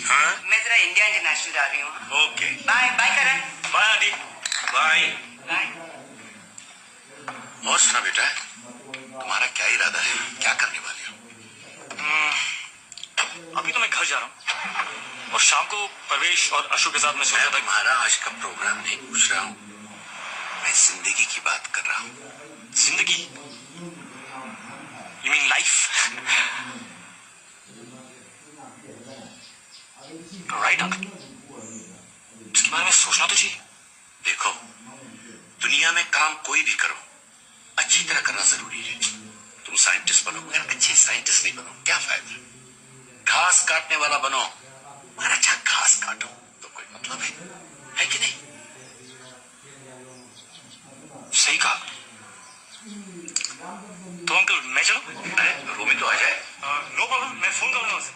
हाँ? मैं जरा इंडिया इंटरनेशनल जा रही हूँ। Okay. Bye bye Karan. Bye aunty. Bye. Bye. और सुना बेटा, तुम्हारा क्या इरादा है, क्या करने वाले हो? अभी तो मैं घर जा रहा हूँ और शाम को परवेश और अशोक के साथ मैं सोचा था। तुम्हारा आज का प्रोग्राम नहीं पूछ रहा हूँ, मैं जिंदगी की बात कर रहा हूँ। जिंदगी? You mean life? Right uncle, इसके बारे में सोचना तो चाहिए। देखो, दुनिया में काम कोई भी करो, अच्छी तरह करना जरूरी है। तुम साइंटिस्ट बनो मगर अच्छे साइंटिस्ट नहीं बनो, क्या फायदा? घास काटने वाला बनो मगर अच्छा घास काटो तो कोई मतलब है कि नहीं? सही कहा। तो अंकल मैं चलूं? अरे रोमी तो आ जाए। नो प्रॉब्लम, मैं फोन करूंगा उसे।